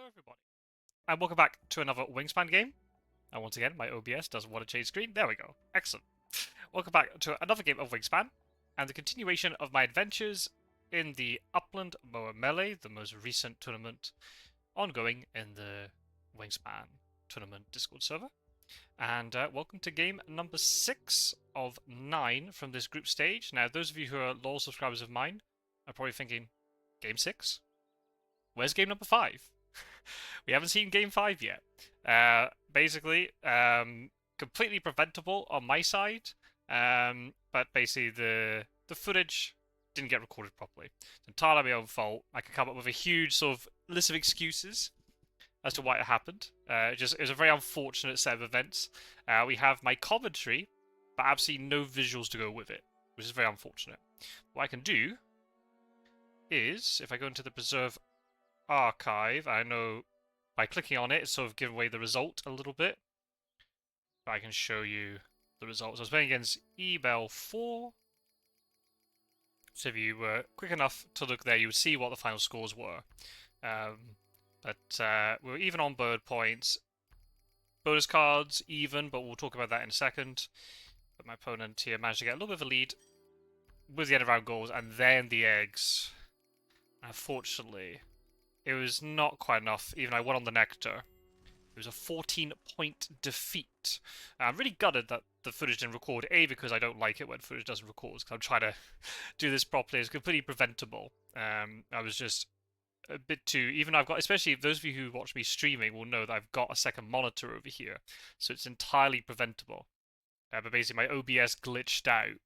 Hello everybody, and welcome back to another Wingspan game. And once again, my OBS doesn't want to change screen. There we go. Excellent. Welcome back to another game of Wingspan, and the continuation of my adventures in the Upland Moa Melee, the most recent tournament ongoing in the Wingspan Tournament Discord server. And welcome to game number 6 of 9 from this group stage. Now, those of you who are loyal subscribers of mine are probably thinking, game 6? Where's game number 5? We haven't seen game 5 yet. Basically, completely preventable on my side, but basically the footage didn't get recorded properly. It's entirely my own fault. I could come up with a huge sort of list of excuses as to why it happened. It was a very unfortunate set of events. We have my commentary, but absolutely no visuals to go with it, which is very unfortunate. What I can do is, if I go into the preserve archive, I know by clicking on it, it's sort of giving away the result a little bit. But I can show you the results. I was playing against Ebel 4. So if you were quick enough to look there, you would see what the final scores were. But we were even on bird points. Bonus cards, even, but we'll talk about that in a second. But my opponent here managed to get a little bit of a lead with the end of round goals, and then the eggs. Unfortunately, it was not quite enough. Even I won on the nectar. It was a 14-point defeat. I'm really gutted that the footage didn't record. A, because I don't like it when footage doesn't record, because I'm trying to do this properly. It's completely preventable. I was just a bit too... Even I've got... Especially those of you who watch me streaming will know that I've got a second monitor over here. So it's entirely preventable. But basically my OBS glitched out.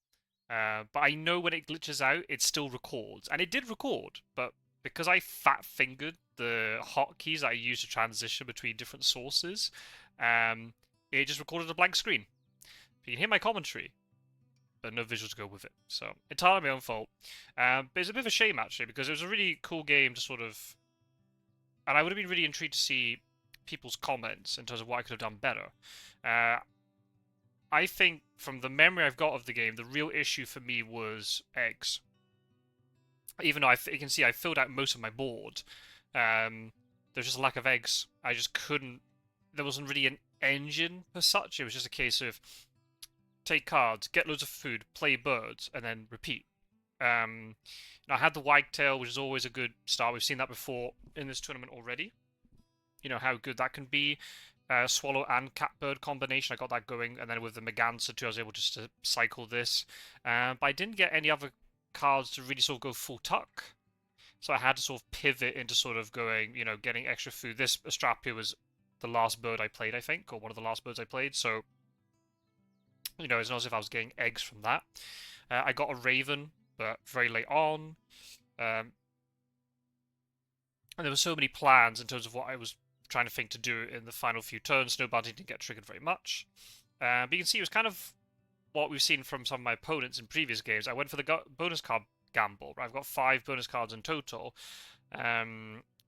But I know when it glitches out, it still records. And it did record, but because I fat-fingered the hotkeys that I use to transition between different sources, it just recorded a blank screen. You can hear my commentary, but no visuals to go with it. So, entirely my own fault. But it's a bit of a shame, actually, because it was a really cool game to sort of... And I would have been really intrigued to see people's comments in terms of what I could have done better. I think, from the memory I've got of the game, the real issue for me was eggs. Even though you can see I filled out most of my board, there's just a lack of eggs. I just couldn't... There wasn't really an engine per such. It was just a case of take cards, get loads of food, play birds, and then repeat. I had the wagtail, which is always a good start. We've seen that before in this tournament already. You know how good that can be. Swallow and catbird combination, I got that going, and then with the Megancer too, I was able just to cycle this. But I didn't get any other cards to really sort of go full tuck. So I had to sort of pivot into sort of going, you know, getting extra food. This Astrapia was the last bird I played, I think, or one of the last birds I played. So, you know, it's not as if I was getting eggs from that. I got a Raven, but very late on. And there were so many plans in terms of what I was trying to think to do in the final few turns. Snow Bounty didn't get triggered very much. But you can see it was kind of what we've seen from some of my opponents in previous games. I went for the bonus card gamble. I've got 5 bonus cards in total. But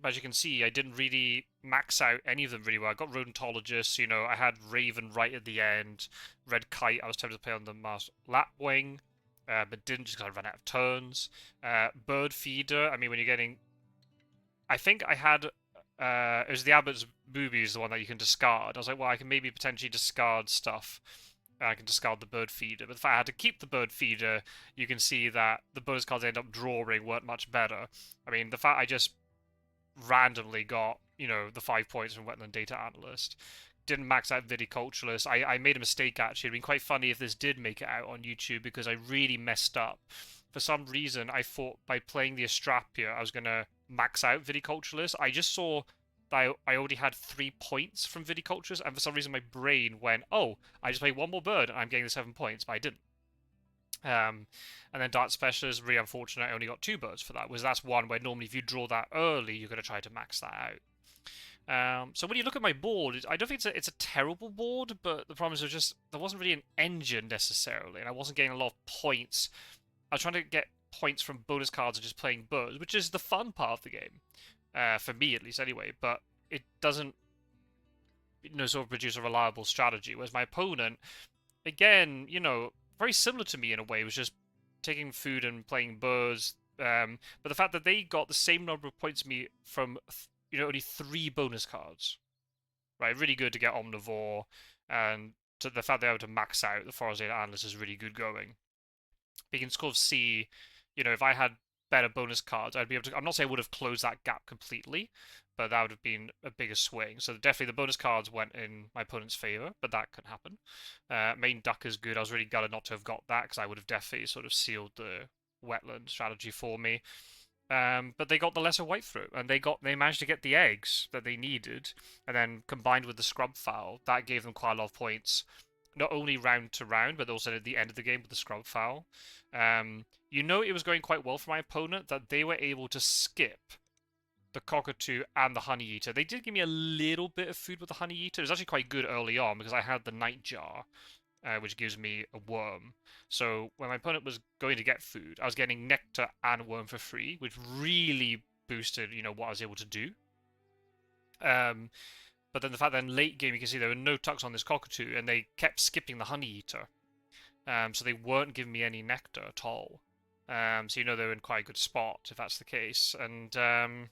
as you can see, I didn't really max out any of them really well. I got Rodentologist, you know, I had Raven right at the end. Red Kite, I was tempted to play on the Mars Lapwing, but didn't just because I ran out of turns. Bird Feeder, I mean, when you're getting... I think I had... it was the Abbott's Boobies, the one that you can discard. I was like, well, I can maybe potentially discard stuff. I can discard the bird feeder. But if I had to keep the bird feeder, you can see that the bonus cards I end up drawing weren't much better. I mean, the fact I just randomly got, you know, the 5 points from Wetland Data Analyst. Didn't max out Viticulturalist. I made a mistake, actually. It'd been quite funny if this did make it out on YouTube, because I really messed up. For some reason, I thought by playing the Astrapia, I was going to max out Viticulturalist. I just saw that I already had 3 points from Viticulturist, and for some reason my brain went, oh, I just played one more bird and I'm getting the 7 points, but I didn't. And then Dart Specialist, really unfortunate, I only got 2 birds for that, because that's one where normally if you draw that early, you're going to try to max that out. So when you look at my board, I don't think it's a terrible board, but the problem is there wasn't really an engine necessarily, and I wasn't getting a lot of points. I was trying to get points from bonus cards and just playing birds, which is the fun part of the game. For me, at least, anyway. But it doesn't, you know, sort of produce a reliable strategy. Whereas my opponent, again, you know, very similar to me in a way, was just taking food and playing birds. But the fact that they got the same number of points as me from only 3 bonus cards. Right, really good to get Omnivore, and to the fact they're able to max out the Forest Data Analyst is really good going. But you can sort of see, if I had better bonus cards, I'd be able to. I'm not saying I would have closed that gap completely, but that would have been a bigger swing. So definitely the bonus cards went in my opponent's favor, but that can happen. Main Duck is good. I was really gutted not to have got that because I would have definitely sort of sealed the wetland strategy for me. But they got the lesser white fruit, and they managed to get the eggs that they needed, and then combined with the scrub fowl, that gave them quite a lot of points, not only round to round, but also at the end of the game with the scrub fowl. It was going quite well for my opponent that they were able to skip the cockatoo and the honey eater. They did give me a little bit of food with the honey eater. It was actually quite good early on because I had the night jar, which gives me a worm. So when my opponent was going to get food, I was getting nectar and worm for free, which really boosted, what I was able to do. But then the fact that in late game you can see there were no tucks on this cockatoo, and they kept skipping the honey eater. So they weren't giving me any nectar at all. So they're in quite a good spot if that's the case. And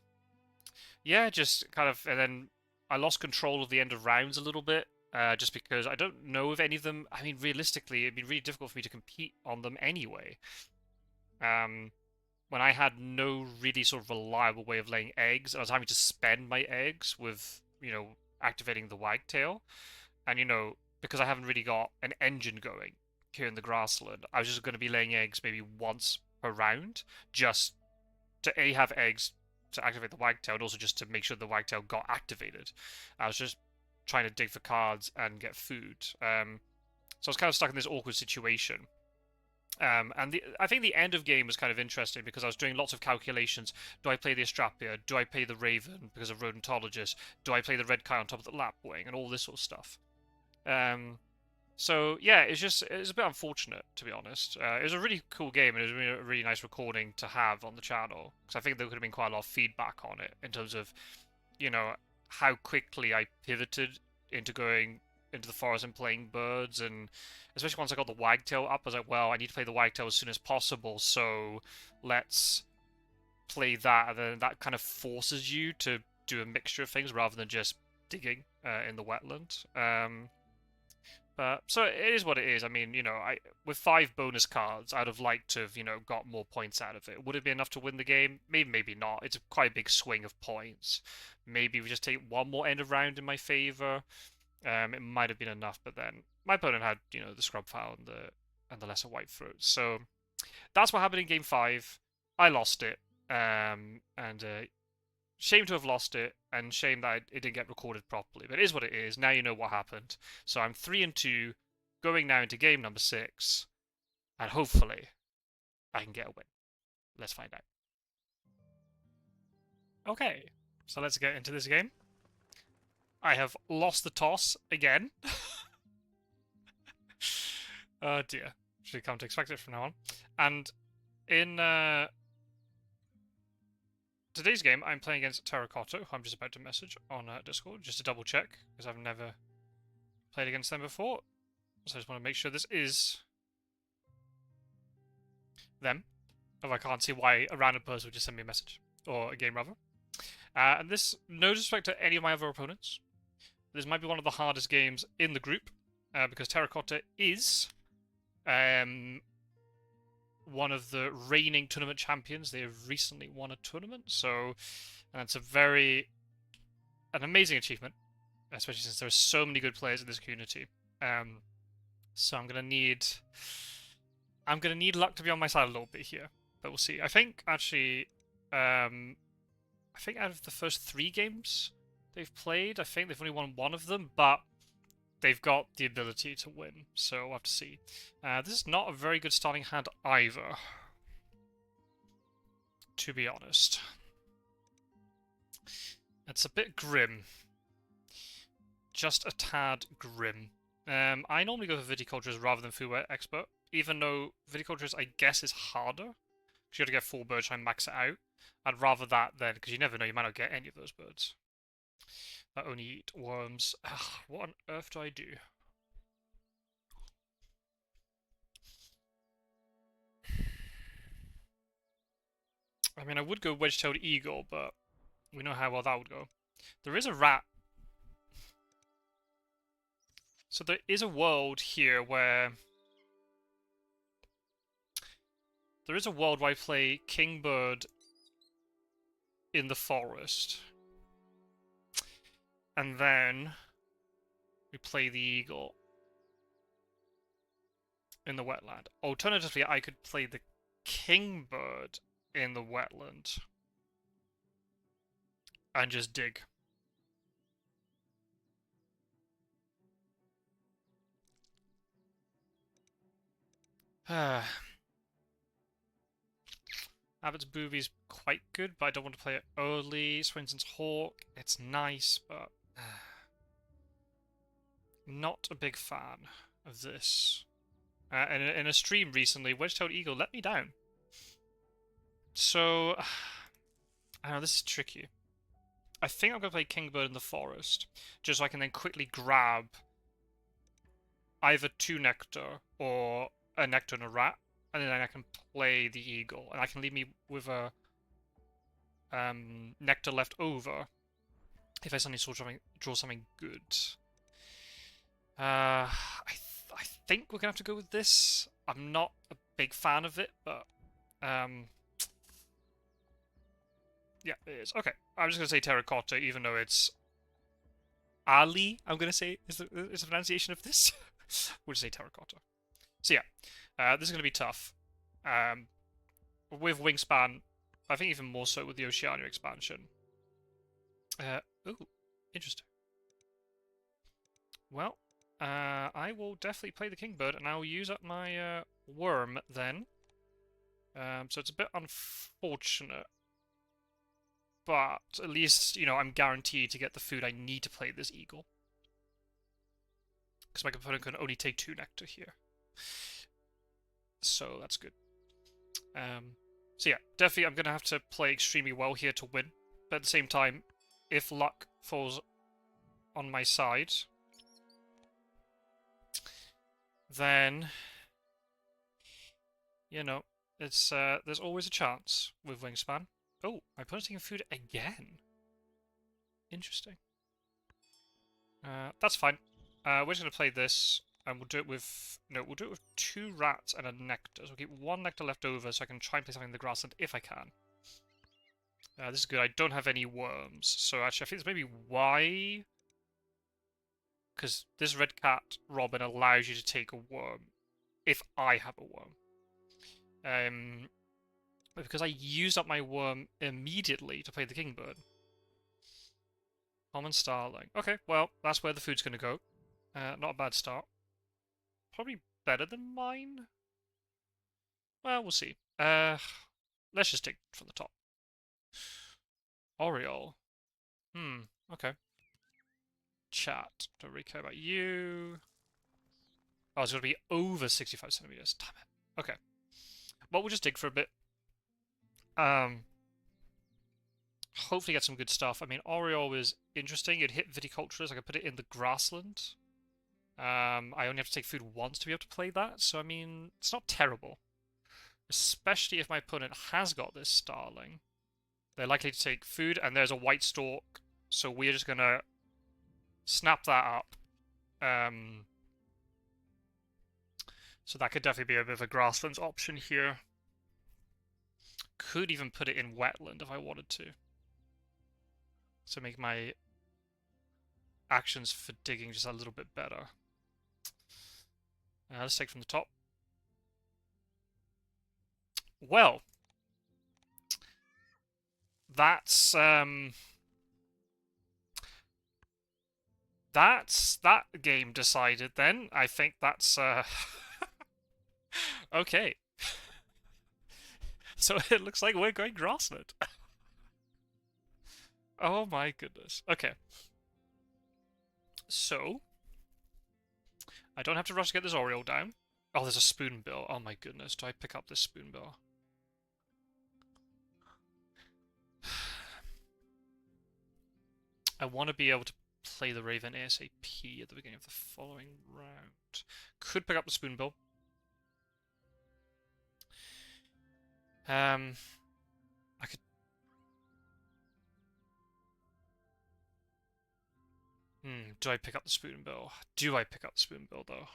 yeah, just kind of, and then I lost control of the end of rounds a little bit. Just because I don't know if any of them. I mean, realistically, it'd be really difficult for me to compete on them anyway. When I had no really sort of reliable way of laying eggs, I was having to spend my eggs with, activating the wagtail. And, because I haven't really got an engine going here in the grassland, I was just going to be laying eggs maybe once per round, just to have eggs to activate the wagtail, and also just to make sure the wagtail got activated. I was just trying to dig for cards and get food. So I was kind of stuck in this awkward situation. And I think the end of game was kind of interesting because I was doing lots of calculations. Do I play the Astrapia? Do I play the Raven because of Rodentologist? Do I play the Red Kite on top of the Lapwing? And all this sort of stuff. So yeah, it's a bit unfortunate, to be honest. It was a really cool game, and it was a really nice recording to have on the channel because I think there could have been quite a lot of feedback on it in terms of, how quickly I pivoted into going into the forest and playing birds, and especially once I got the wagtail up, I was like, well, I need to play the wagtail as soon as possible, so let's play that, and then that kind of forces you to do a mixture of things rather than just digging in the wetland. But so it is what it is. I mean, with 5 bonus cards, I'd have liked to have, got more points out of it. Would it be enough to win the game? Maybe, maybe not. It's quite a big swing of points. Maybe we just take one more end of round in my favor. It might have been enough, but then my opponent had, the scrub fowl and the lesser white fruit. So that's what happened in game 5. I lost it, and shame to have lost it, and shame that it didn't get recorded properly. But it is what it is. Now you know what happened. So I'm 3-2, going now into game number 6, and hopefully I can get a win. Let's find out. Okay, so let's get into this game. I have lost the toss again. Oh dear. Should come to expect it from now on. And in today's game, I'm playing against Terracotta, who I'm just about to message on Discord, just to double check, because I've never played against them before. So I just want to make sure this is them. Oh, I can't see why a random person would just send me a message. Or a game, rather. And this, no disrespect to any of my other opponents, this might be one of the hardest games in the group, because Terracotta is one of the reigning tournament champions. They have recently won a tournament, so and it's an amazing achievement, especially since there are so many good players in this community. So I'm gonna need luck to be on my side a little bit here, but we'll see. I think actually, I think out of the first 3 games they've played, I think they've only won one of them, but they've got the ability to win, so we'll have to see. This is not a very good starting hand either, to be honest. It's a bit grim. Just a tad grim. I normally go for viticultures rather than food expert, even though viticultures, I guess, is harder, because you have to get 4 birds, try and max it out. I'd rather that then, because you never know, you might not get any of those birds. I only eat worms. Ugh, what on earth do I do? I mean, I would go wedge-tailed eagle, but We know how well that would go. There is a rat. So there is a world here where... There is a world where I play Kingbird in the forest. And then we play the eagle in the wetland. Alternatively, I could play the Kingbird in the wetland and just dig. Abbott's Booby's quite good, but I don't want to play it early. Swainson's Hawk, it's nice, but not a big fan of this. In a stream recently, Wedge-tailed Eagle let me down. So, I know this is tricky. I think I'm going to play Kingbird in the forest, just so I can then quickly grab either 2 nectar or a nectar and a rat, and then I can play the eagle, and I can leave me with a nectar left over if I suddenly draw something good. I think we're gonna have to go with this. I'm not a big fan of it, but yeah, it is. Okay, I'm just gonna say terracotta, even though it's Ali. I'm gonna say is the pronunciation of this. We'll just say terracotta. So yeah, this is gonna be tough. With Wingspan, I think even more so with the Oceania expansion. Ooh, interesting. Well, I will definitely play the Kingbird, and I'll use up my worm then. So it's a bit unfortunate, but at least, you know, I'm guaranteed to get the food I need to play this eagle. Because my opponent can only take 2 nectar here. So that's good. So yeah, definitely I'm going to have to play extremely well here to win. But at the same time, if luck falls on my side, then, you know, it's there's always a chance with Wingspan. Oh, my opponent's taking food again. Interesting. That's fine. We're just going to play this, and we'll do it with... No, we'll do it with 2 rats and a nectar. So we'll keep 1 nectar left over so I can try and play something in the grassland if I can. This is good. I don't have any worms. So actually, I think this may be why... Because this red cat robin allows you to take a worm if I have a worm. But because I used up my worm immediately to play the Kingbird. Common Starling. Okay, well, that's where the food's going to go. Not a bad start. Probably better than mine? Well, we'll see. Let's just take from the top. Oriole. Okay. Chat. Don't really care about you. Oh, it's going to be over 65 centimeters. Damn it. Okay. Well, we'll just dig for a bit. Hopefully get some good stuff. I mean, Oriole is interesting. It hit viticulturers. I could put it in the grassland. I only have to take food once to be able to play that. So, I mean, it's not terrible. Especially if my opponent has got this starling. They're likely to take food, and there's a white stork. So we're just going to snap that up. So that could definitely be a bit of a grasslands option here. Could even put it in wetland if I wanted to. So make my actions for digging just a little bit better. Let's take from the top. Well, that's that game decided then. I think that's okay. So it looks like we're going grassland. Oh my goodness. Okay. So I don't have to rush to get this Oriole down. Oh, there's a spoonbill. Oh my goodness. Do I pick up this spoonbill? I want to be able to play the Raven ASAP at the beginning of the following round. Could pick up the spoonbill. I could... Do I pick up the spoon bill? Do I pick up the spoon bill, though?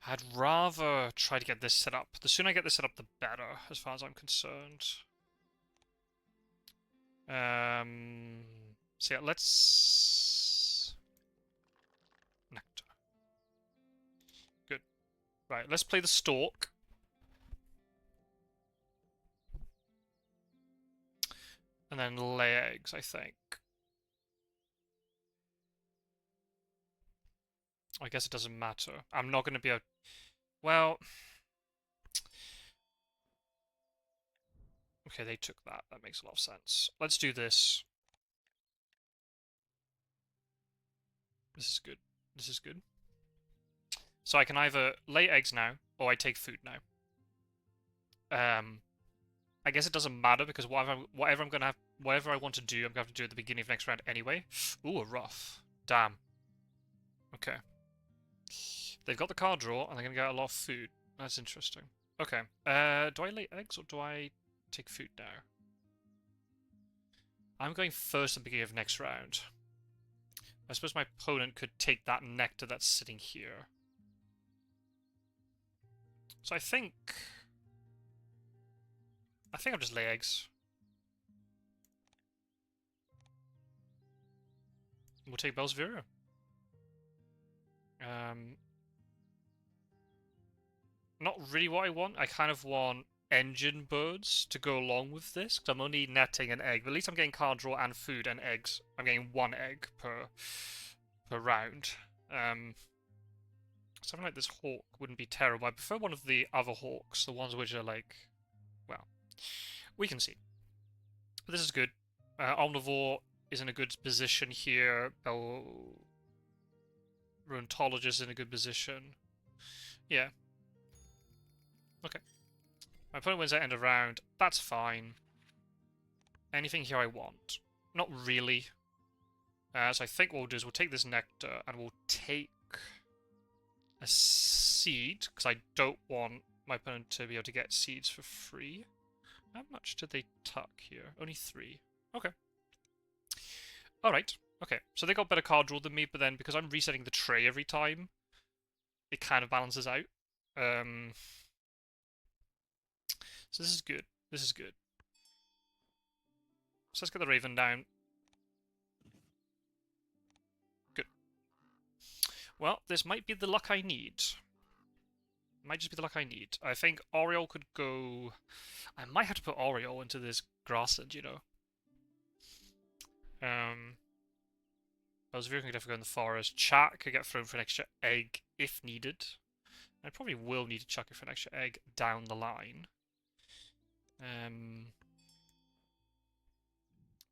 I'd rather try to get this set up. The sooner I get this set up, the better, as far as I'm concerned. So yeah, let's... Nectar. Good. Right, let's play the stork. And then lay eggs, I think. I guess it doesn't matter. I'm not going to be able... Well... Okay, they took that. That makes a lot of sense. Let's do this. This is good. This is good. So I can either lay eggs now, or I take food now. I guess it doesn't matter because whatever I want to do, I'm gonna have to do at the beginning of next round anyway. Ooh, a rough. Damn. Okay. They've got the card draw, and they're gonna get a lot of food. That's interesting. Okay. Do I lay eggs or do I take food now? I'm going first at the beginning of next round. I suppose my opponent could take that nectar that's sitting here. So I think I'll just lay eggs. We'll take Bellsvira. Not really what I want. I kind of want engine birds to go along with this, because I'm only netting an egg. But at least I'm getting card draw and food and eggs. I'm getting one egg per round. Something like this hawk wouldn't be terrible. I prefer one of the other hawks, the ones which are like, well, we can see. But this is good. Omnivore is in a good position here. Ruintologist in a good position. Yeah. Okay. My opponent wins at end of round. That's fine. Anything here I want? Not really. So I think what we'll do is we'll take this nectar and we'll take a seed, because I don't want my opponent to be able to get seeds for free. How much did they tuck here? Only 3. Okay. Alright. Okay. So they got better card draw than me, but then because I'm resetting the tray every time, it kind of balances out. So this is good. This is good. So let's get the Raven down. Good. Well, this might be the luck I need. Might just be the luck I need. I think Oriole could go... I might have to put Oriole into this grassland, you know. Elsevier can definitely go in the forest. Chat could get thrown for an extra egg if needed. I probably will need to chuck it for an extra egg down the line.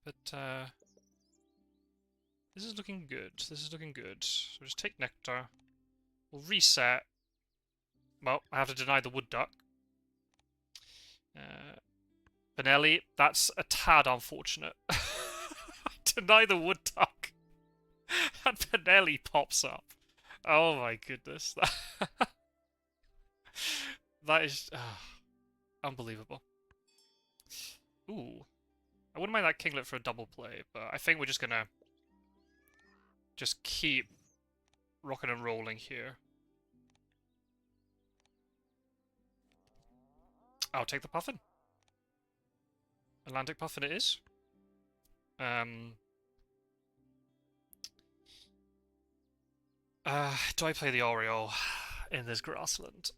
But this is looking good. This is looking good. So we'll just take nectar. We'll reset. Well, I have to deny the wood duck. Benelli, that's a tad unfortunate. I deny the wood duck. And Benelli pops up. Oh my goodness. That is unbelievable. Ooh. I wouldn't mind that kinglet for a double play, but I think we're just gonna just keep rocking and rolling here. I'll take the puffin. Atlantic puffin it is. Do I play the Oriole in this grassland?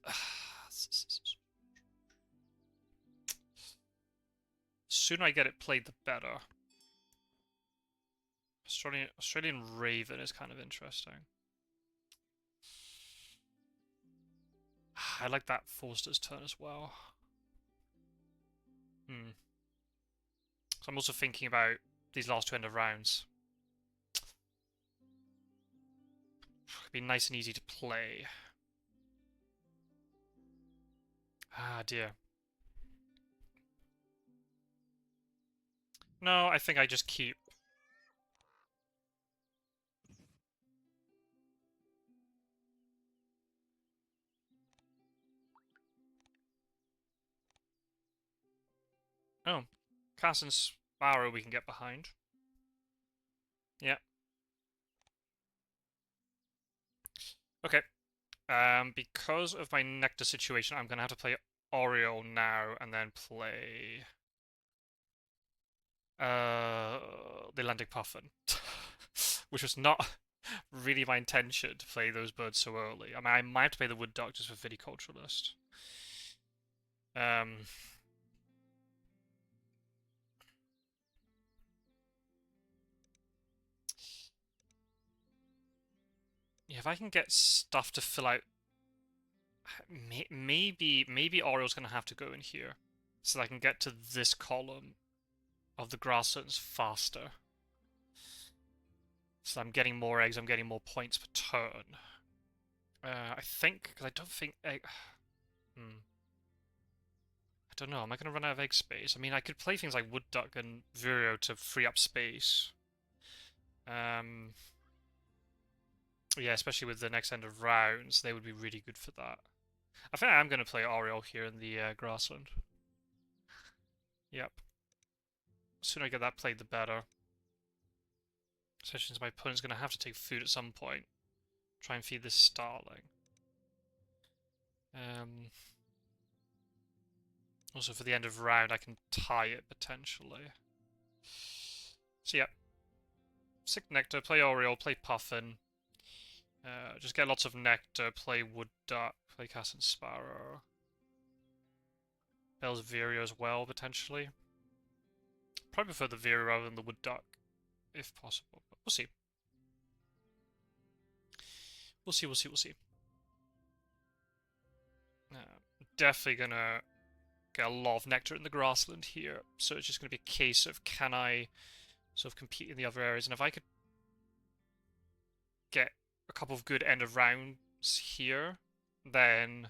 Sooner I get it played, the better. Australian Raven is kind of interesting. I like that Forster's turn as well. So I'm also thinking about these last 2 end of rounds. It'd be nice and easy to play. Ah, dear. No, I think I just keep. Oh, Castle and Sparrow we can get behind. Yeah. Okay. Because of my nectar situation, I'm gonna have to play Oriole now and then play the Atlantic Puffin, which was not really my intention to play those birds so early. I mean, I might have to play the Wood Duck just for Viticulturalist. Um, yeah, if I can get stuff to fill out, maybe Oriole's gonna have to go in here, so that I can get to this column of the grasslands faster. So I'm getting more eggs, I'm getting more points per turn. I think, because I don't think egg... Hmm. I don't know, am I going to run out of egg space? I mean, I could play things like Wood Duck and Vireo to free up space. Yeah, especially with the next end of rounds, they would be really good for that. I think I am going to play Oriole here in the grassland. Yep. The sooner I get that played, the better. Especially since my opponent's going to have to take food at some point. Try and feed this starling. Also, for the end of round, I can tie it potentially. So yeah, sick nectar, play Oriole, play Puffin. Just get lots of nectar, play Wood Duck, play Cass and Sparrow. Bell's Vireo as well, potentially. Probably prefer the Vireo rather than the Wood Duck, if possible. But we'll see. We'll see. Definitely gonna get a lot of nectar in the grassland here, so it's just gonna be a case of can I sort of compete in the other areas, and if I could get a couple of good end of rounds here, then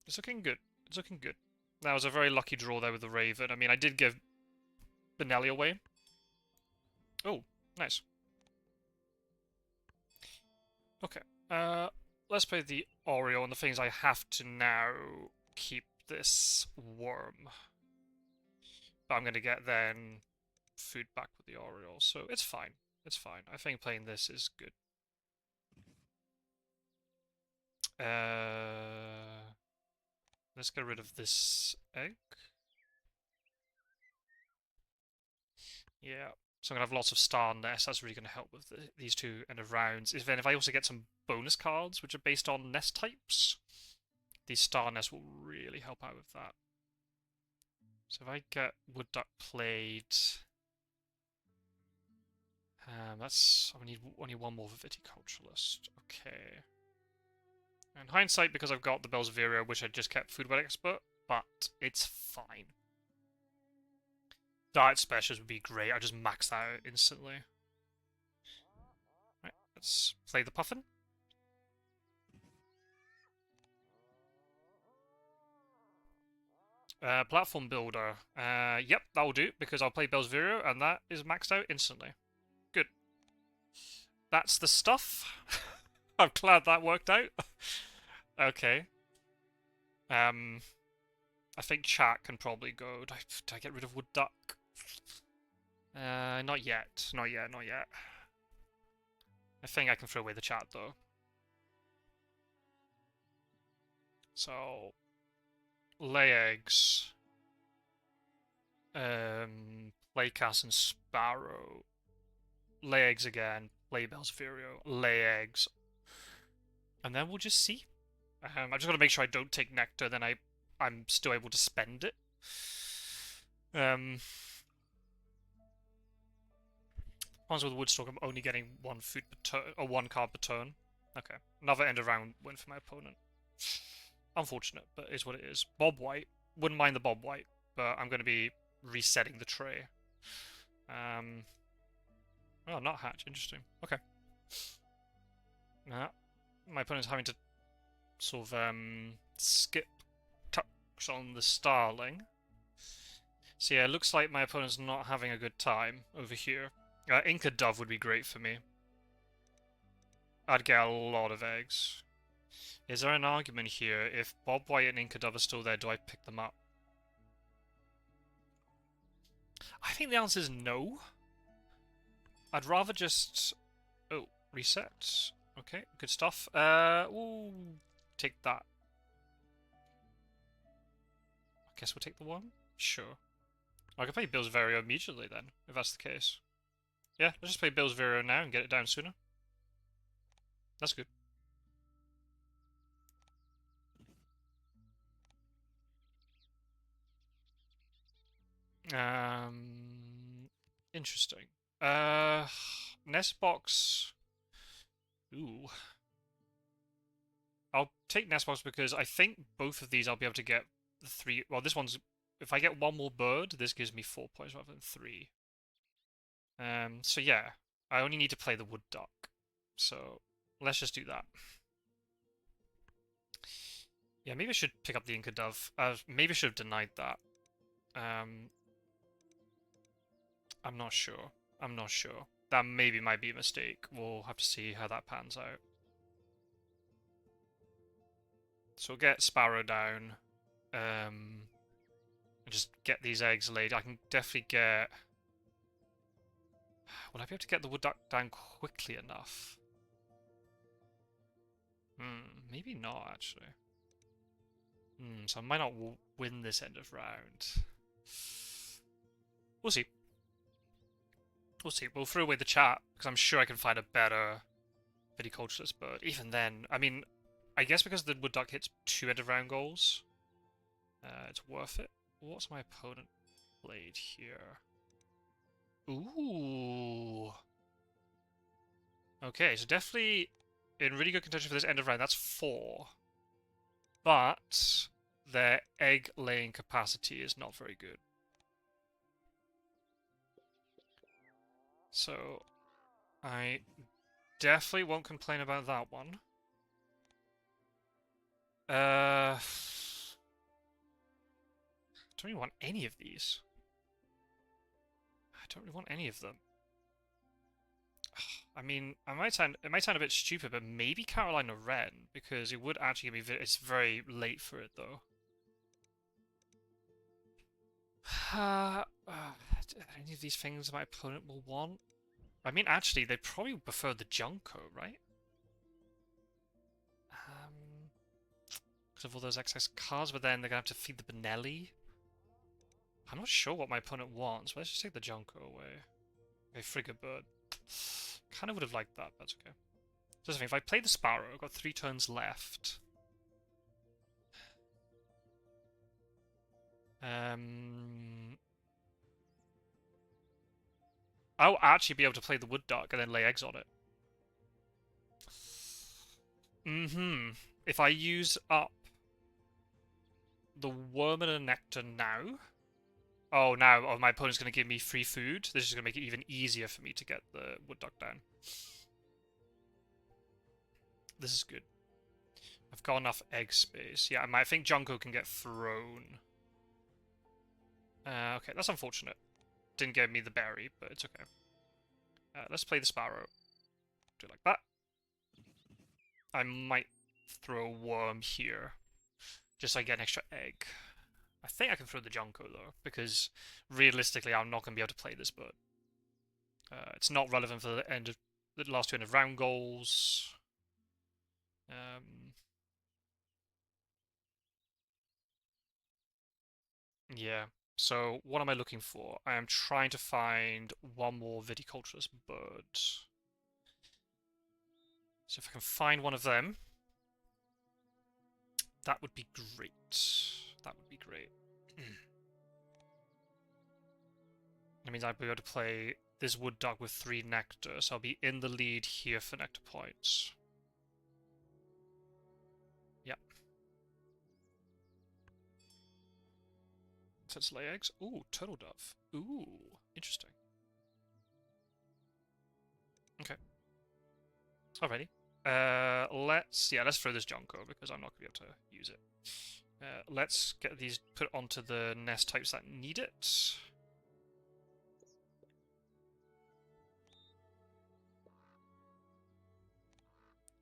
it's looking good. It's looking good. That was a very lucky draw there with the Raven. I mean, I did give Benelli away. Oh, nice. Okay. Let's play the Oriole, and the thing is I have to now keep this worm. But I'm going to get then food back with the Oriole, so it's fine. It's fine. I think playing this is good. Let's get rid of this egg. Yeah. So I'm going to have lots of star nests. That's really going to help with these two end of rounds. Then if I also get some bonus cards, which are based on nest types, these star nests will really help out with that. So if I get Wood Duck played... that's... I need only one more for Viticulturalist. Okay. In hindsight, because I've got the Bells of Vireo, which I just kept Food Web Expert, but it's fine. Diet Specials would be great. I just max that out instantly. Right, let's play the Puffin. Platform Builder. Yep, that will do, because I'll play Bells of Vireo, and that is maxed out instantly. Good. That's the stuff. I'm glad that worked out. Okay. I think chat can probably go. Do I get rid of Wood Duck? Not yet. Not yet. I think I can throw away the chat, though. So... lay eggs. Play Cass and Sparrow. Lay eggs again. Play Bells Vireo. Lay eggs. And then we'll just see. I just got to make sure I don't take nectar, then I'm still able to spend it. Ones with Woodstock, I'm only getting one food per turn, or one card per turn. Okay, another end of round win for my opponent. Unfortunate, but it is what it is. Bob White, wouldn't mind the Bob White, but I'm going to be resetting the tray. Oh, not hatch, interesting. Okay. My opponent's having to sort of skip touch on the Starling. So yeah, it looks like my opponent's not having a good time over here. Inca Dove would be great for me. I'd get a lot of eggs. Is there an argument here? If Bob White and Inca Dove are still there, do I pick them up? I think the answer is no. I'd rather just... Oh, reset. Okay, good stuff. Ooh, take that. I guess we'll take the one? Sure. I can play Bill's Vero immediately then, if that's the case. Yeah, let's just play Bill's Vero now and get it down sooner. That's good. Interesting. Nest box. Ooh. I'll take nest box because I think both of these I'll be able to get the 3. Well, this one's... If I get one more bird, this gives me 4 points rather than 3. So yeah, I only need to play the wood duck. So let's just do that. Yeah, maybe I should pick up the Inca Dove. Maybe I should have denied that. I'm not sure. I'm not sure. That maybe might be a mistake. We'll have to see how that pans out. So we'll get Sparrow down. And just get these eggs laid. I can definitely get... Will I be able to get the wood duck down quickly enough? Maybe not, actually. So I might not win this end of round. We'll see. We'll see. We'll throw away the chat, because I'm sure I can find a better viticulturalist bird. Even then, I mean, I guess because the wood duck hits 2 end of round goals, it's worth it. What's my opponent played here? Ooh. Okay, so definitely in really good contention for this end of round. That's 4. But their egg laying capacity is not very good. So I definitely won't complain about that one. I don't really want any of these. I don't really want any of them. I mean, it might sound a bit stupid, but maybe Carolina Wren, because it would actually be it's very late for it though. Any of these things my opponent will want? I mean, actually, they probably prefer the Junko, right? Because of all those excess cards, but then they're going to have to feed the Benelli. I'm not sure what my opponent wants, but let's just take the Junko away. Okay, Frigate Bird. Kind of would have liked that, but that's okay. So if I play the Sparrow, I've got 3 turns left. I'll actually be able to play the Wood Duck and then lay eggs on it. If I use up the Worm and a Nectar now... Oh, now my opponent's going to give me free food. This is going to make it even easier for me to get the Wood Duck down. This is good. I've got enough egg space. Yeah, I think Junko can get thrown. Okay, that's unfortunate. Didn't give me the berry, but it's okay. Let's play the Sparrow. Do it like that. I might throw a worm here, just so I get an extra egg. I think I can throw the Junko, though, because realistically I'm not going to be able to play this bird. It's not relevant for the end of the last 2 end of round goals. Yeah. So what am I looking for? I am trying to find one more viticulturalist bird. So if I can find one of them, that would be great. That would be great. That means I'd be able to play this wood duck with 3 nectar, so I'll be in the lead here for nectar points. Yep. So let's lay eggs. Ooh, turtle dove. Ooh, interesting. Okay. Alrighty. Let's throw this Junko because I'm not gonna be able to use it. Let's get these put onto the nest types that need it.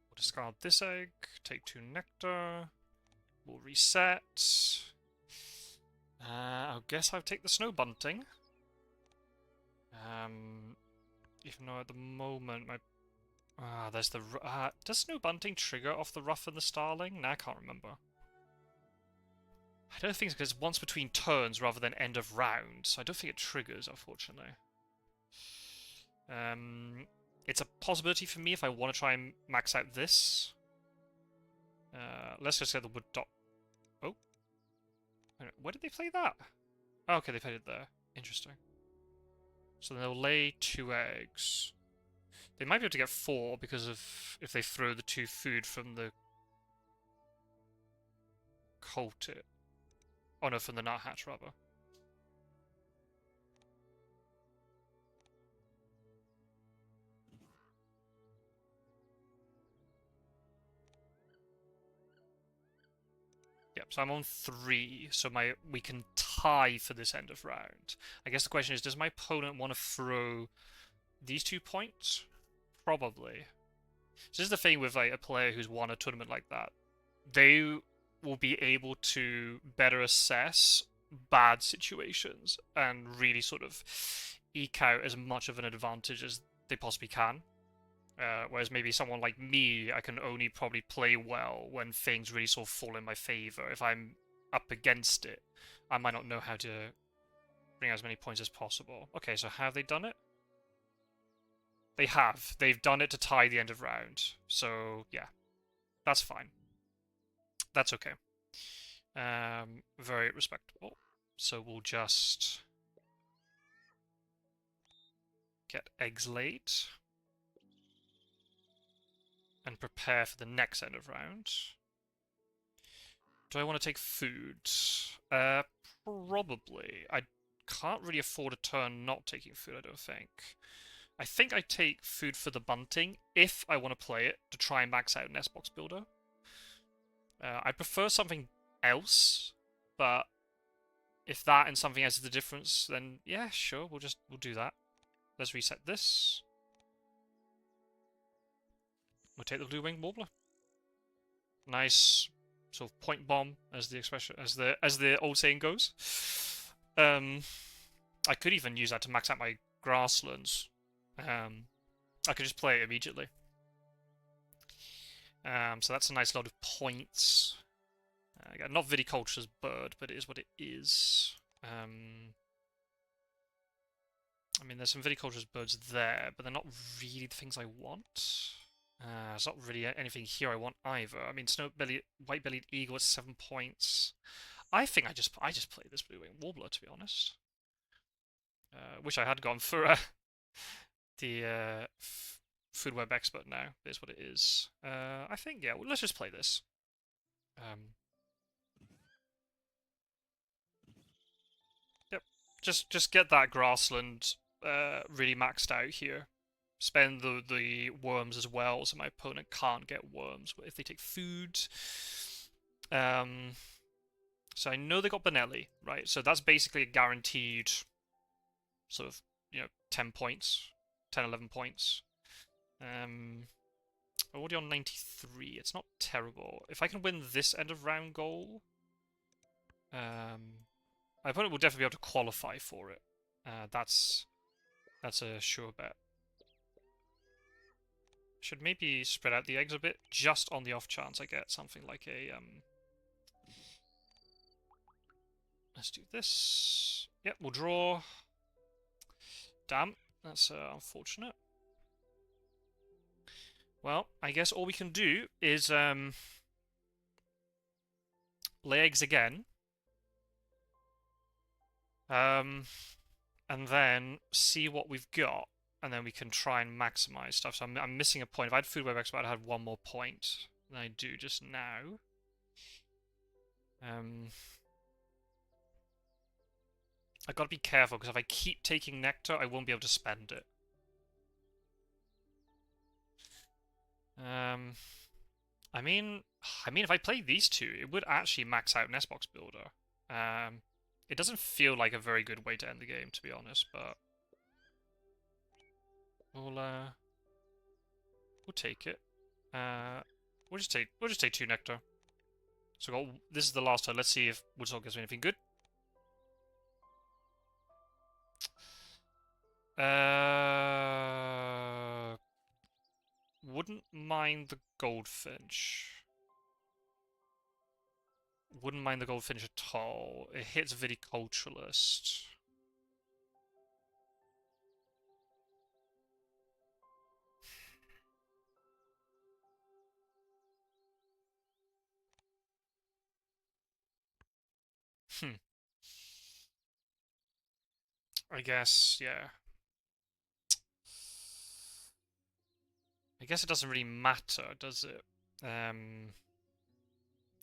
We'll discard this egg, take 2 nectar. We'll reset. I guess I'll take the snow bunting. Even though at the moment my there's the does Snow Bunting trigger off the Rough and the Starling? Nah, I can't remember. I don't think it's because it's once between turns rather than end of round, so I don't think it triggers, unfortunately. It's a possibility for me if I want to try and max out this. Let's just get the wood dot. Oh, where did they play that? Oh, okay, they played it there. Interesting. So they'll lay 2 eggs. They might be able to get 4 because of if they throw the 2 food from the Coltit. Oh no, from the Nuthatch rather. Yep, so I'm on 3, so we can tie for this end of round. I guess the question is, does my opponent want to throw these 2 points? Probably. So this is the thing with like a player who's won a tournament like that. They will be able to better assess bad situations and really sort of eke out as much of an advantage as they possibly can. Whereas maybe someone like me, I can only probably play well when things really sort of fall in my favor. If I'm up against it, I might not know how to bring as many points as possible. Okay, so have they done it? They have. They've done it to tie the end of round. So, yeah. That's fine. That's okay. Very respectable. So we'll just get eggs laid and prepare for the next end of round. Do I want to take food? Probably. I can't really afford a turn not taking food, I don't think. I think I take food for the bunting if I want to play it to try and max out Nest Box Builder. I prefer something else, but if that and something else is the difference, then yeah, sure, we'll do that. Let's reset this. We'll take the Blue Wing Warbler. Nice sort of point bomb, as the expression, as the old saying goes. I could even use that to max out my grasslands. I could just play it immediately. So that's a nice lot of points. Again, not Viticulture's bird, but it is what it is. I mean, there's some Viticulture's birds there, but they're not really the things I want. There's not really anything here I want either. I mean, white-bellied eagle at 7 points. I think I just play this blue-winged warbler, to be honest. Wish I had gone for the food web expert now. Is what it is. I think yeah. Well, let's just play this. Yep. Just get that grassland really maxed out here. Spend the worms as well, so my opponent can't get worms if they take food. So I know they got Benelli, right? So that's basically a guaranteed sort of, 10 points, 10, 11 points. Already on 93. It's not terrible. If I can win this end of round goal, my opponent will definitely be able to qualify for it. That's a sure bet. Should maybe spread out the eggs a bit, just on the off chance I get something like a Let's do this. Yep, we'll draw. Damn, that's unfortunate. Well, I guess all we can do is lay eggs again. And then see what we've got, and then we can try and maximize stuff. So I'm missing a point. If I had food web expert, I'd have 1 more point than I do just now. I gotta be careful, because if I keep taking nectar, I won't be able to spend it. I mean, if I play these two, it would actually max out Nestbox Builder. It doesn't feel like a very good way to end the game, to be honest, but we'll take it. We'll just take 2 nectar. So this is the last turn. Let's see if Woodstock gives me anything good. Wouldn't mind the goldfinch. Wouldn't mind the goldfinch at all. It hits viticulturalist. I guess, yeah. I guess it doesn't really matter, does it?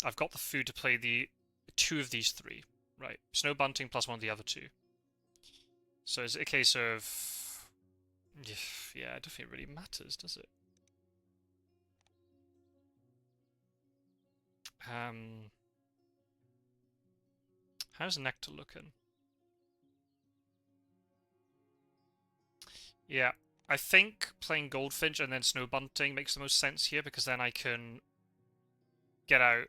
I've got the food to play the two of these three. Right. Snow bunting plus one of the other two. So is it a case of... Yeah, I don't think it really matters, does it? How's Nectar looking? Yeah, I think playing Goldfinch and then Snow Bunting makes the most sense here because then I can get out,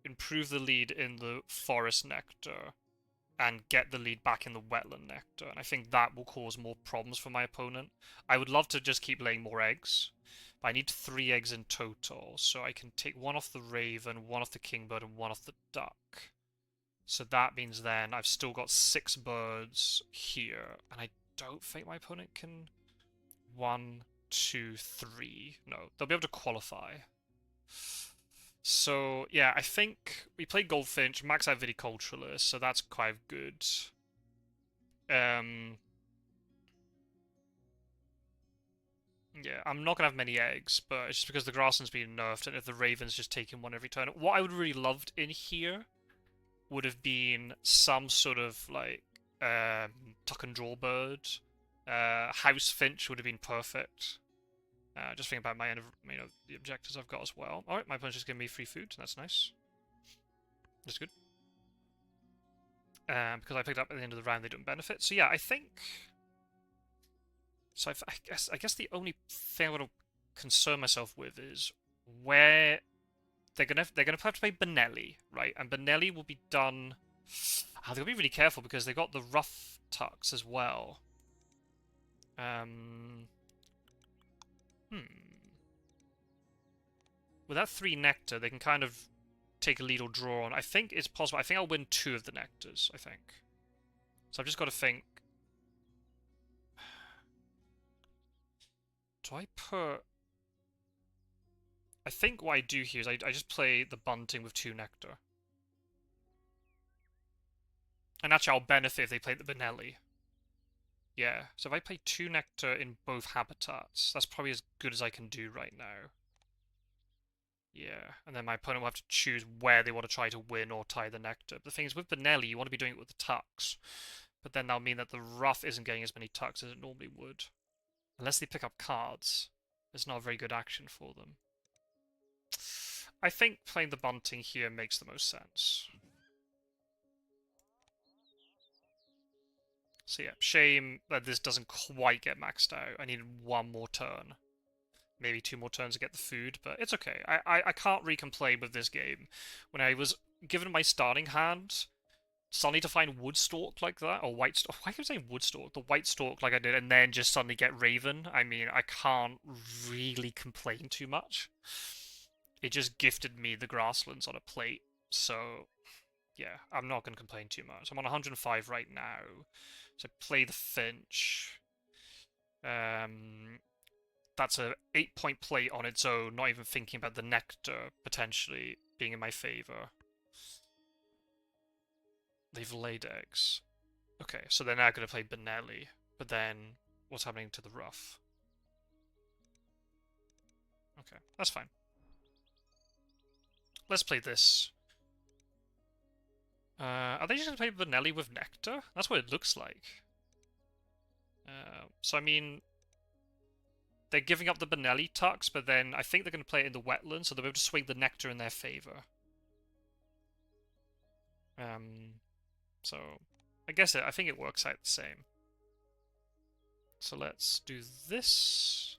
improve the lead in the Forest Nectar and get the lead back in the Wetland Nectar. And I think that will cause more problems for my opponent. I would love to just keep laying more eggs, but I need 3 eggs in total. So I can take one off the Raven, one off the Kingbird, and one off the Duck. So that means then I've still got 6 birds here, and I don't think my opponent can... 1, 2, 3. No, they'll be able to qualify. So, yeah, I think we played Goldfinch, max out Viticulturalist, so that's quite good. Yeah, I'm not going to have many eggs, but it's just because the grassland's being nerfed, and if the Raven's just taking one every turn. What I would really loved in here would have been some sort of, like, tuck and draw bird. House Finch would have been perfect. Just thinking about my end of, the objectives I've got as well. Alright, my opponent's just giving me free food, that's nice. That's good. Because I picked up at the end of the round, they don't benefit. So yeah, I think... So I guess the only thing I want to concern myself with is where they're gonna have to play Benelli, right? And Benelli will be done... they've got to be really careful because they've got the rough tucks as well. With that 3 nectar, they can kind of take a lead or draw on. I think it's possible. I think I'll win 2 of the nectars, I think. So I've just got to think... Do I put... I think what I do here is I just play the bunting with 2 nectar. And actually I'll benefit if they play the Benelli. Yeah, so if I play 2 nectar in both habitats, that's probably as good as I can do right now. Yeah, and then my opponent will have to choose where they want to try to win or tie the nectar. But the thing is, with Benelli, you want to be doing it with the tucks. But then that'll mean that the rough isn't getting as many tucks as it normally would. Unless they pick up cards. It's not a very good action for them. I think playing the bunting here makes the most sense. So yeah, shame that this doesn't quite get maxed out. I need 1 more turn. Maybe 2 more turns to get the food, but it's okay. I can't really complain with this game. When I was given my starting hand, suddenly to find Woodstalk like that, or Whitestalk, why can I say Woodstalk? The Whitestalk like I did, and then just suddenly get Raven, I mean, I can't really complain too much. It just gifted me the grasslands on a plate, so yeah, I'm not going to complain too much. I'm on 105 right now, so play the Finch. That's a 8-point plate on its own, not even thinking about the nectar potentially being in my favour. They've laid eggs. Okay, so they're now going to play Benelli, but then what's happening to the rough? Okay, that's fine. Let's play this. Are they just going to play Benelli with nectar? That's what it looks like. So I mean... They're giving up the Benelli tucks, but then I think they're going to play it in the wetlands, so they'll be able to swing the nectar in their favour. So I think it works out the same. So let's do this,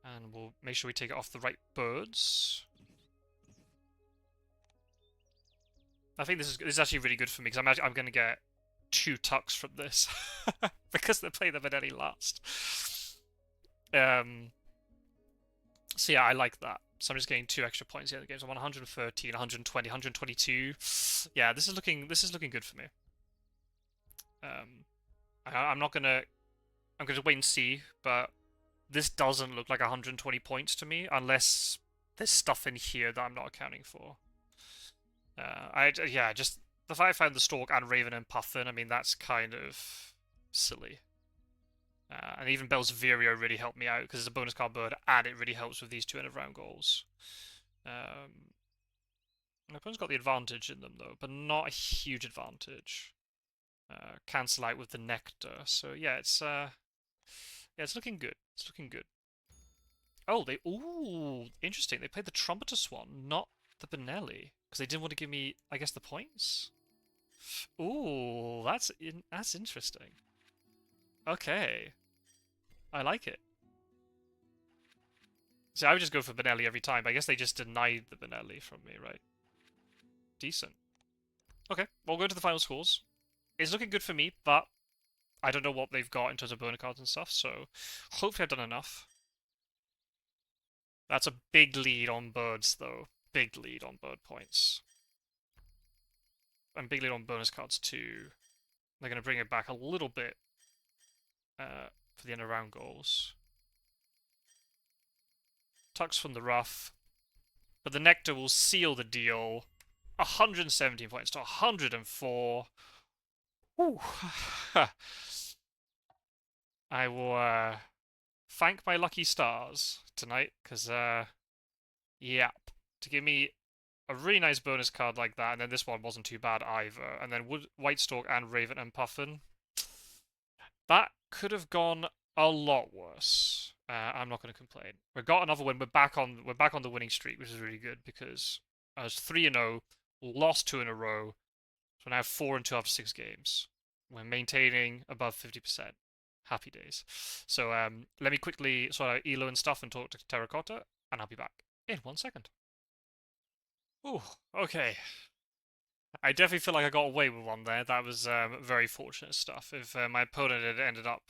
and we'll make sure we take it off the right birds. I think this is actually really good for me because I'm going to get 2 tucks from this because they play the Benelli last. So yeah, I like that. So I'm just getting 2 extra points here in the game. So I'm on 113, 120, 122. Yeah, this is looking good for me. I'm not gonna I'm gonna wait and see, but this doesn't look like 120 points to me unless there's stuff in here that I'm not accounting for. Yeah, just the fact I found the Stork and Raven and Puffin, I mean, that's kind of silly. And even Bell's Virio really helped me out because it's a bonus card bird, and it really helps with these 2 end of round goals. My opponent's got the advantage in them though, but not a huge advantage. Cancel out with the Nectar, so yeah, it's looking good. It's looking good. Oh, ooh, interesting. They played the Trumpeter Swan, not the Benelli, because they didn't want to give me, I guess, the points. Ooh, that's interesting. Okay, I like it. So I would just go for Benelli every time, but I guess they just denied the Benelli from me, right? Decent. Okay, we'll go to the final scores. It's looking good for me, but I don't know what they've got in terms of bonus cards and stuff, so hopefully I've done enough. That's a big lead on birds, though. Big lead on bird points. And big lead on bonus cards, too. They're going to bring it back a little bit for the end of round goals. Tucks from the rough. But the Nectar will seal the deal. 117 points to 104. Whew. I will thank my lucky stars tonight, because, yeah, to give me a really nice bonus card like that, and then this one wasn't too bad either, and then White Stork and Raven and Puffin. That could have gone a lot worse. I'm not going to complain. We got another win. We're back on the winning streak, which is really good because I was 3-0, lost 2 in a row, so now 4-2 after 6 games. We're maintaining above 50%. Happy days. So let me quickly sort out Elo and stuff and talk to Terracotta, and I'll be back in 1 second. Ooh, okay. I definitely feel like I got away with one there. That was very fortunate stuff. If my opponent had ended up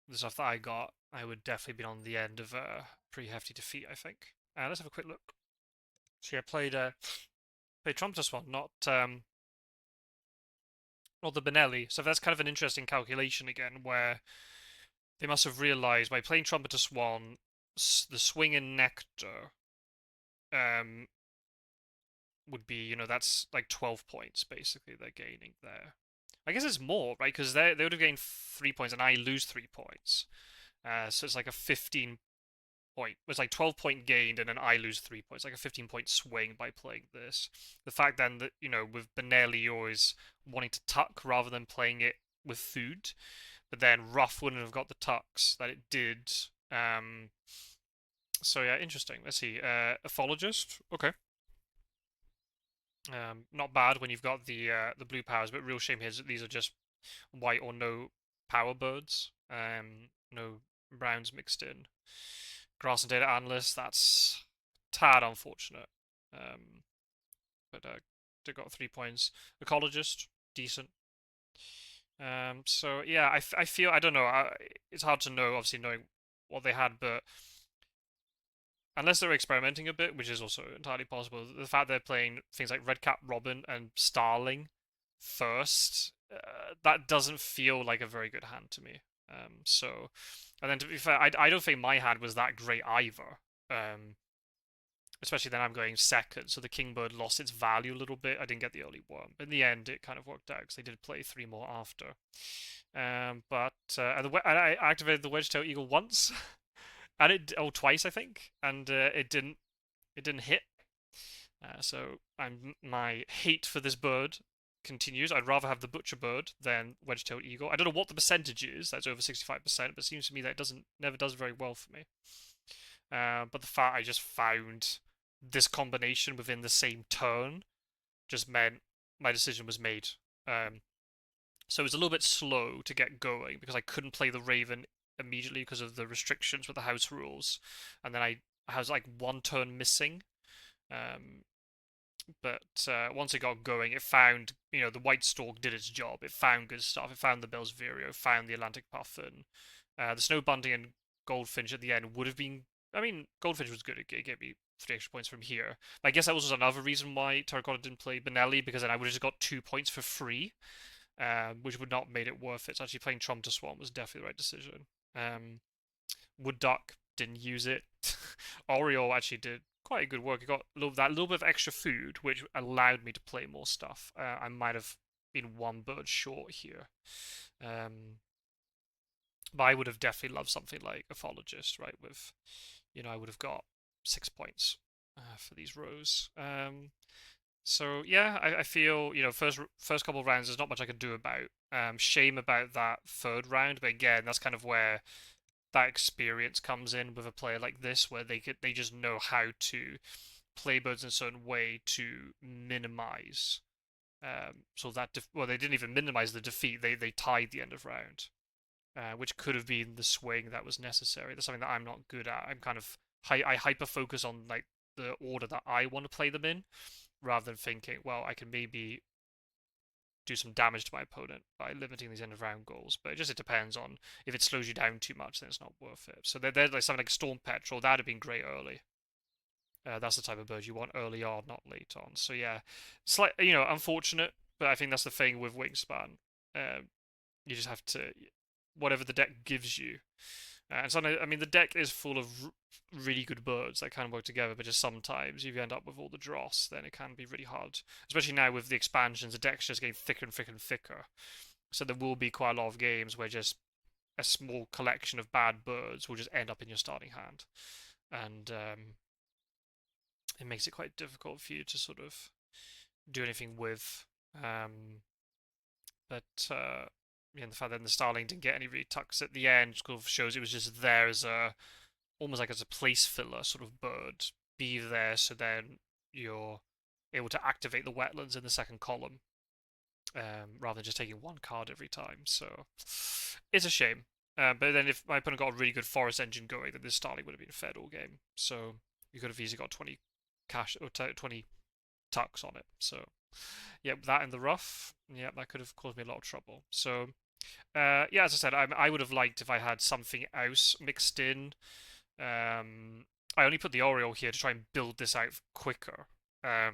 the stuff that I got, I would definitely be on the end of a pretty hefty defeat, I think. Let's have a quick look. So yeah, played Trumpeter Swan, not the Benelli. So that's kind of an interesting calculation again, where they must have realised by playing Trumpeter Swan, the Swing and Nectar would be, that's like 12 points basically they're gaining there. I guess it's more, right? Because they would have gained 3 points and I lose 3 points. So it's like a 15 point. It's like 12-point gained and then I lose 3 points. Like a 15-point swing by playing this. The fact then that, with Benelli, you're always wanting to tuck rather than playing it with food. But then Ruff wouldn't have got the tucks that it did. So yeah, interesting. Let's see. Aphologist. Okay. Not bad when you've got the blue powers, but real shame here is that these are just white or no power birds. No browns mixed in. Grass and data analyst, that's tad unfortunate. But they got 3 points. Ecologist, decent. So yeah, I feel, I don't know. It's hard to know, obviously, knowing what they had, but unless they're experimenting a bit, which is also entirely possible, the fact they're playing things like Redcap, Robin, and Starling first, that doesn't feel like a very good hand to me. And then to be fair, I don't think my hand was that great either. Especially then I'm going second, so the Kingbird lost its value a little bit. I didn't get the early worm. But in the end, it kind of worked out because they did play 3 more after. And I activated the Wedge-tailed Eagle once, and twice I think, and it didn't hit. So my hate for this bird continues. I'd rather have the Butcher Bird than Wedge-tailed Eagle. I don't know what the percentage is. That's over 65%, but it seems to me that it never does very well for me. But the fact I just found this combination within the same turn just meant my decision was made. So it was a little bit slow to get going because I couldn't play the Raven immediately because of the restrictions with the house rules, and then I was like 1 turn missing But once it got going, it found, the White Stork did its job. It found good stuff. It found the Bell's Vireo, found the Atlantic Puffin. The Snow Bunting and Goldfinch at the end would have been. I mean, Goldfinch was good. It gave me 3 extra points from here. But I guess that was another reason why Terracotta didn't play Benelli, because then I would have just got 2 points for free, which would not have made it worth it. So actually playing Trump to Swamp was definitely the right decision. Wood Duck didn't use it. Oriole actually did quite a good work. He got that little bit of extra food, which allowed me to play more stuff. I might have been one bird short here. But I would have definitely loved something like Aphologist, right? With, I would have got 6 points for these rows. So yeah, I feel, first couple of rounds there's not much I can do about. Shame about that third round, but again, that's kind of where that experience comes in with a player like this, where they just know how to play birds in a certain way to minimize. So that they didn't even minimize the defeat. They tied the end of round, which could have been the swing that was necessary. That's something that I'm not good at. I'm kind of I hyper focus on like the order that I want to play them in, rather than thinking, well, I can maybe do some damage to my opponent by limiting these end of round goals. But it depends on if it slows you down too much, then it's not worth it. So they're like something like Storm Petrel, that'd have been great early. That's the type of bird you want early on, not late on. So yeah, unfortunate, but I think that's the thing with Wingspan. You just have to, whatever the deck gives you. And sometimes, I mean, the deck is full of really good birds that kind of work together, but just sometimes if you end up with all the dross, then it can be really hard. Especially now with the expansions, the deck's just getting thicker and thicker and thicker. So there will be quite a lot of games where just a small collection of bad birds will just end up in your starting hand. And it makes it quite difficult for you to sort of do anything with. But the fact that the Starling didn't get any really tucks at the end sort of shows it was just there as almost like as a place filler sort of bird. Be there so then you're able to activate the wetlands in the second column, rather than just taking one card every time. So it's a shame. But then if my opponent got a really good forest engine going, then this Starling would have been fed all game. So you could have easily got 20 cash or 20 tucks on it. So yeah, that in the rough, yeah, that could have caused me a lot of trouble. So yeah, as I said, I would have liked if I had something else mixed in. I only put the Oriole here to try and build this out quicker. But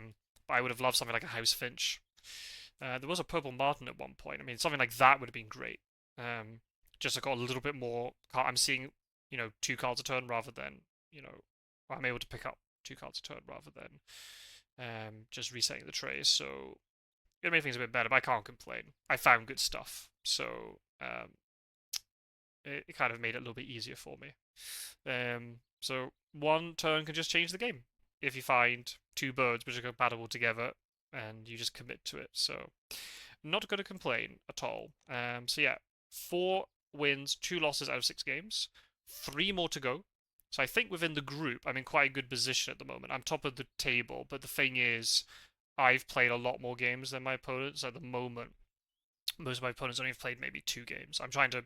I would have loved something like a House Finch. There was a Purple Martin at one point. I mean, something like that would have been great. Just I got a little bit more. I'm seeing, 2 cards a turn rather than, I'm able to pick up 2 cards a turn rather than just resetting the trays. So it made things a bit better, but I can't complain. I found good stuff, so it kind of made it a little bit easier for me. So one turn can just change the game if you find 2 birds which are compatible together and you just commit to it. So not going to complain at all. So yeah, 4 wins, 2 losses out of 6 games, 3 more to go. So I think within the group, I'm in quite a good position at the moment. I'm top of the table, but the thing is, I've played a lot more games than my opponents at the moment. Most of my opponents only have played maybe 2 games. I'm trying to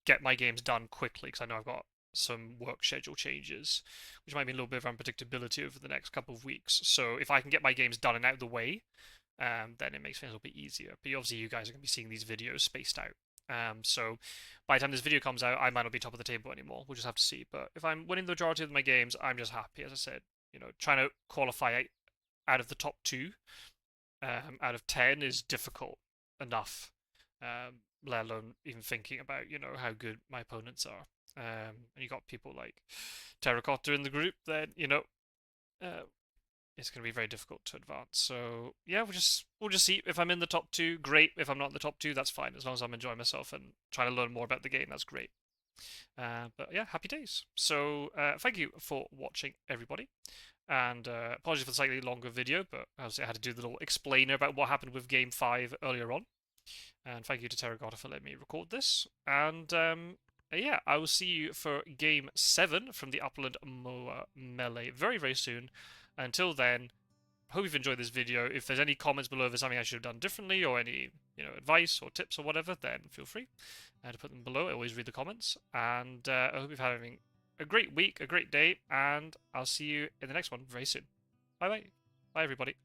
get my games done quickly because I know I've got some work schedule changes, which might be a little bit of unpredictability over the next couple of weeks. So if I can get my games done and out of the way, then it makes things a little bit easier. But obviously you guys are going to be seeing these videos spaced out. So by the time this video comes out, I might not be top of the table anymore. We'll just have to see. But if I'm winning the majority of my games, I'm just happy. As I said, trying to qualify out of the top 2 out of 10 is difficult enough, let alone even thinking about, how good my opponents are. And you got people like Terracotta in the group, then, it's going to be very difficult to advance. So yeah, we'll just see. If I'm in the top 2, great. If I'm not in the top 2, that's fine. As long as I'm enjoying myself and trying to learn more about the game, that's great. But yeah, happy days. So thank you for watching, everybody. And apologies for the slightly longer video, but obviously I had to do the little explainer about what happened with Game 5 earlier on. And thank you to Terracotta for letting me record this. And yeah, I will see you for Game 7 from the Upland Moa Melee very, very soon. Until then, hope you've enjoyed this video. If there's any comments below, if there's something I should have done differently, or any advice or tips or whatever, then feel free to put them below. I always read the comments. And I hope you've had having a great week, a great day, and I'll see you in the next one very soon. Bye bye. Bye everybody.